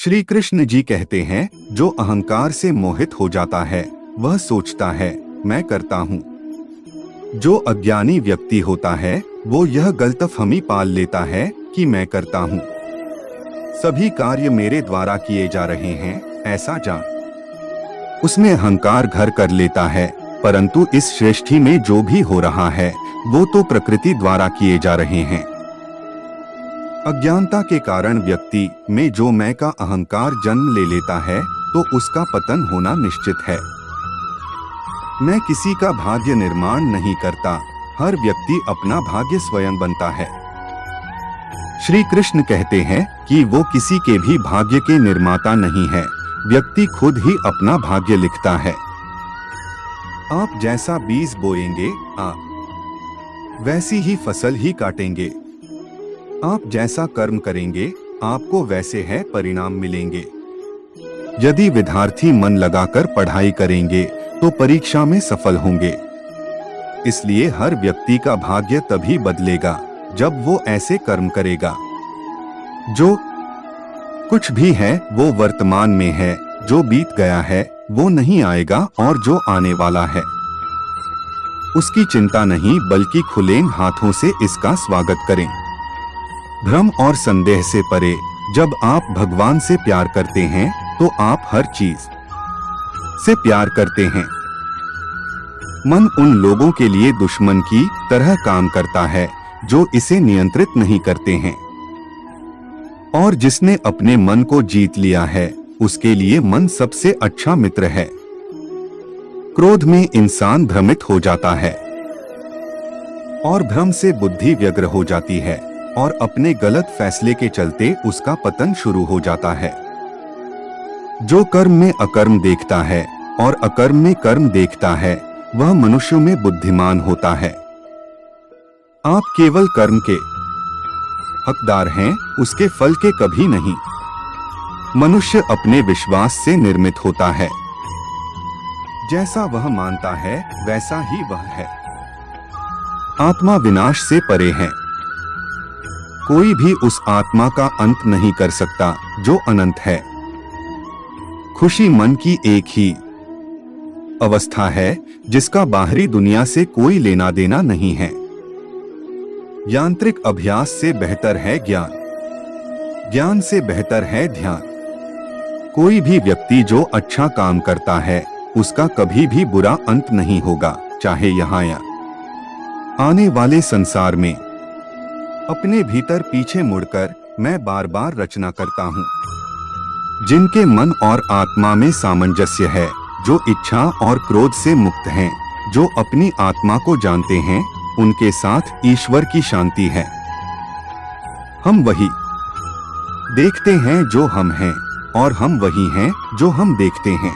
श्री कृष्ण जी कहते हैं, जो अहंकार से मोहित हो जाता है वह सोचता है मैं करता हूँ। जो अज्ञानी व्यक्ति होता है वो यह गलतफहमी पाल लेता है कि मैं करता हूँ, सभी कार्य मेरे द्वारा किए जा रहे हैं, ऐसा जान उसमें अहंकार घर कर लेता है। परंतु इस सृष्टि में जो भी हो रहा है वो तो प्रकृति द्वारा किए जा रहे हैं। अज्ञानता के कारण व्यक्ति में जो मैं का अहंकार जन्म ले लेता है तो उसका पतन होना निश्चित है। मैं किसी का भाग्य निर्माण नहीं करता, हर व्यक्ति अपना भाग्य स्वयं बनता है। श्री कृष्ण कहते हैं कि वो किसी के भी भाग्य के निर्माता नहीं है, व्यक्ति खुद ही अपना भाग्य लिखता है। आप जैसा बीज बोएंगे आप वैसी ही फसल ही काटेंगे। आप जैसा कर्म करेंगे आपको वैसे है परिणाम मिलेंगे। यदि विद्यार्थी मन लगाकर पढ़ाई करेंगे तो परीक्षा में सफल होंगे। इसलिए हर व्यक्ति का भाग्य तभी बदलेगा जब वो ऐसे कर्म करेगा। जो कुछ भी है वो वर्तमान में है, जो बीत गया है वो नहीं आएगा और जो आने वाला है उसकी चिंता नहीं बल्कि खुले हाथों से इसका स्वागत करें। भ्रम और संदेह से परे जब आप भगवान से प्यार करते हैं तो आप हर चीज से प्यार करते हैं। मन उन लोगों के लिए दुश्मन की तरह काम करता है जो इसे नियंत्रित नहीं करते हैं, और जिसने अपने मन को जीत लिया है उसके लिए मन सबसे अच्छा मित्र है। क्रोध में इंसान भ्रमित हो जाता है और भ्रम से बुद्धि व्यग्र हो जाती है और अपने गलत फैसले के चलते उसका पतन शुरू हो जाता है। जो कर्म में अकर्म देखता है और अकर्म में कर्म देखता है वह मनुष्य में बुद्धिमान होता है। आप केवल कर्म के हकदार हैं, उसके फल के कभी नहीं। मनुष्य अपने विश्वास से निर्मित होता है, जैसा वह मानता है वैसा ही वह है। आत्मा विनाश से परे है, कोई भी उस आत्मा का अंत नहीं कर सकता जो अनंत है। खुशी मन की एक ही अवस्था है जिसका बाहरी दुनिया से कोई लेना देना नहीं है। यांत्रिक अभ्यास से बेहतर है ज्ञान, ज्ञान से बेहतर है ध्यान। कोई भी व्यक्ति जो अच्छा काम करता है उसका कभी भी बुरा अंत नहीं होगा, चाहे यहाँ या आने वाले संसार में। अपने भीतर पीछे मुड़कर मैं बार बार रचना करता हूँ। जिनके मन और आत्मा में सामंजस्य है, जो इच्छा और क्रोध से मुक्त हैं, जो अपनी आत्मा को जानते हैं, उनके साथ ईश्वर की शांति है। हम वही देखते हैं जो हम हैं और हम वही हैं जो हम देखते हैं।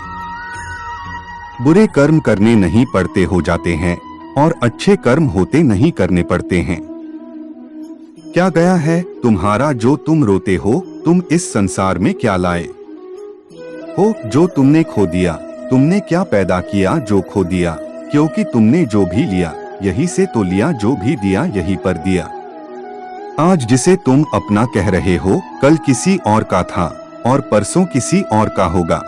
बुरे कर्म करने नहीं पड़ते हो जाते हैं और अच्छे कर्म होते नहीं करने पड़ते हैं। क्या गया है तुम्हारा जो तुम रोते हो, तुम इस संसार में क्या लाए हो जो तुमने खो दिया। तुमने क्या पैदा किया जो खो दिया, क्योंकि तुमने जो भी लिया यही से तो लिया, जो भी दिया यही पर दिया। आज जिसे तुम अपना कह रहे हो कल किसी और का था और परसों किसी और का होगा।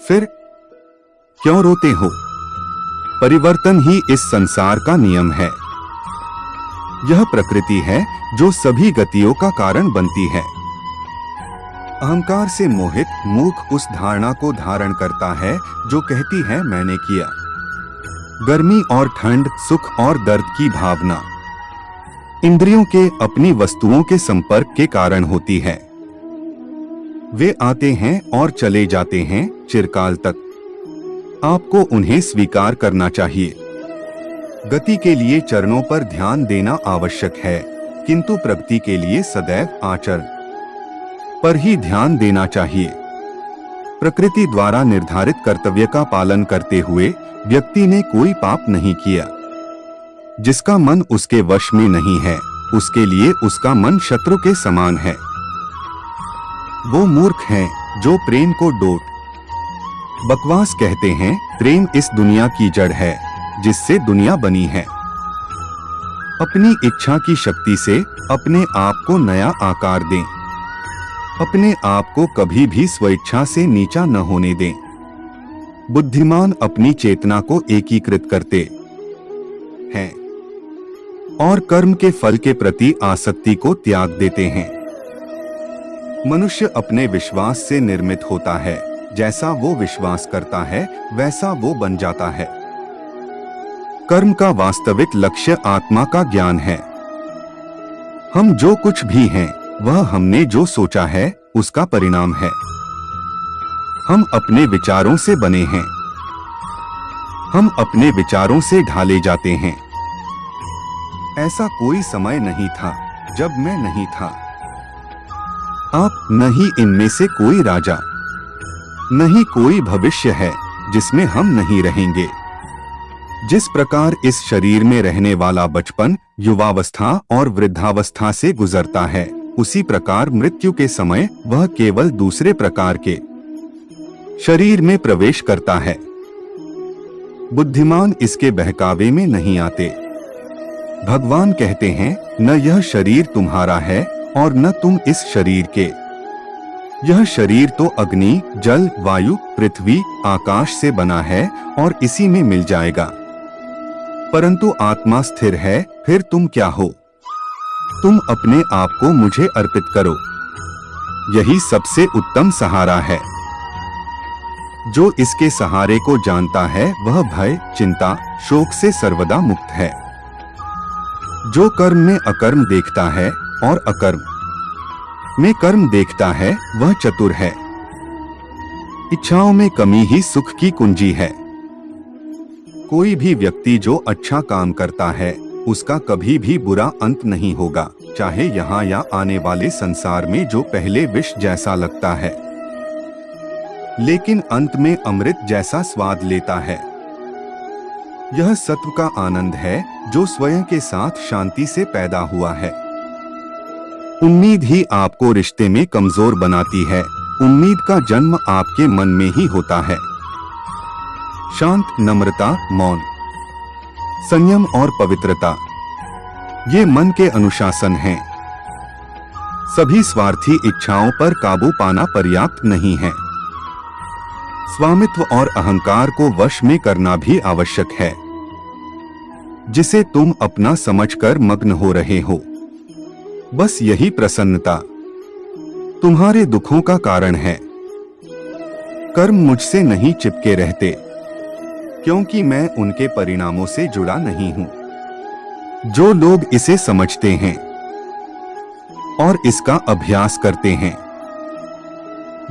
फिर क्यों रोते हो? परिवर्तन ही इस संसार का नियम है। यह प्रकृति है जो सभी गतियों का कारण बनती है। अहंकार से मोहित मूर्ख उस धारणा को धारण करता है जो कहती है मैंने किया। गर्मी और ठंड, सुख और दर्द की भावना इंद्रियों के अपनी वस्तुओं के संपर्क के कारण होती है। वे आते हैं और चले जाते हैं चिरकाल तक। आपको उन्हें स्वीकार करना चाहिए। गति के लिए चरणों पर ध्यान देना आवश्यक है, किंतु प्रगति के लिए सदैव आचरण पर ही ध्यान देना चाहिए। प्रकृति द्वारा निर्धारित कर्तव्य का पालन करते हुए व्यक्ति ने कोई पाप नहीं किया। जिसका मन उसके वश में नहीं है, उसके लिए उसका मन शत्रु के समान है। वो मूर्ख हैं जो प्रेम को डोट बकवास कहते हैं। प्रेम इस दुनिया की जड़ है जिससे दुनिया बनी है। अपनी इच्छा की शक्ति से अपने आप को नया आकार दें। अपने आप को कभी भी स्वेच्छा से नीचा न होने दें। बुद्धिमान अपनी चेतना को एकीकृत करते हैं और कर्म के फल के प्रति आसक्ति को त्याग देते हैं। मनुष्य अपने विश्वास से निर्मित होता है, जैसा वो विश्वास करता है वैसा वो बन जाता है। कर्म का वास्तविक लक्ष्य आत्मा का ज्ञान है। हम जो कुछ भी हैं, वह हमने जो सोचा है उसका परिणाम है। हम अपने विचारों से बने हैं। हम अपने विचारों से ढाले जाते हैं। ऐसा कोई समय नहीं था जब मैं नहीं था। आप नहीं इनमें से कोई राजा, नहीं कोई भविष्य है जिसमें हम नहीं रहेंगे। जिस प्रकार इस शरीर में रहने वाला बचपन, युवावस्था और वृद्धावस्था से गुजरता है, उसी प्रकार मृत्यु के समय वह केवल दूसरे प्रकार के शरीर में प्रवेश करता है। बुद्धिमान इसके बहकावे में नहीं आते। भगवान कहते हैं, न यह शरीर तुम्हारा है और न तुम इस शरीर के। यह शरीर तो अग्नि, जल, वायु, पृथ्वी, आकाश से बना है और इसी में मिल जाएगा। परंतु आत्मा स्थिर है। फिर तुम क्या हो? तुम अपने आप को मुझे अर्पित करो। यही सबसे उत्तम सहारा है। जो इसके सहारे को जानता है वह भय, चिंता, शोक से सर्वदा मुक्त है। जो कर्म में अकर्म देखता है और अकर्म में कर्म देखता है वह चतुर है। इच्छाओं में कमी ही सुख की कुंजी है। कोई भी व्यक्ति जो अच्छा काम करता है उसका कभी भी बुरा अंत नहीं होगा, चाहे यहाँ या आने वाले संसार में जो पहले विष जैसा लगता है, लेकिन अंत में अमृत जैसा स्वाद लेता है। यह सत्व का आनंद है जो स्वयं के साथ शांति से पैदा हुआ है। उम्मीद ही आपको रिश्ते में कमजोर बनाती है। उम्मीद का जन्म आपके मन में ही होता है। शांत, नम्रता, मौन, संयम और पवित्रता, ये मन के अनुशासन हैं। सभी स्वार्थी इच्छाओं पर काबू पाना पर्याप्त नहीं है। स्वामित्व और अहंकार को वश में करना भी आवश्यक है, जिसे तुम अपना समझकर मग्न हो रहे हो। बस यही प्रसन्नता तुम्हारे दुखों का कारण है। कर्म मुझसे नहीं चिपके रहते, क्योंकि मैं उनके परिणामों से जुड़ा नहीं हूं। जो लोग इसे समझते हैं और इसका अभ्यास करते हैं,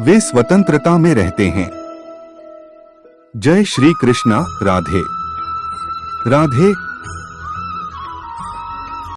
वे स्वतंत्रता में रहते हैं। जय श्री कृष्णा। राधे राधे।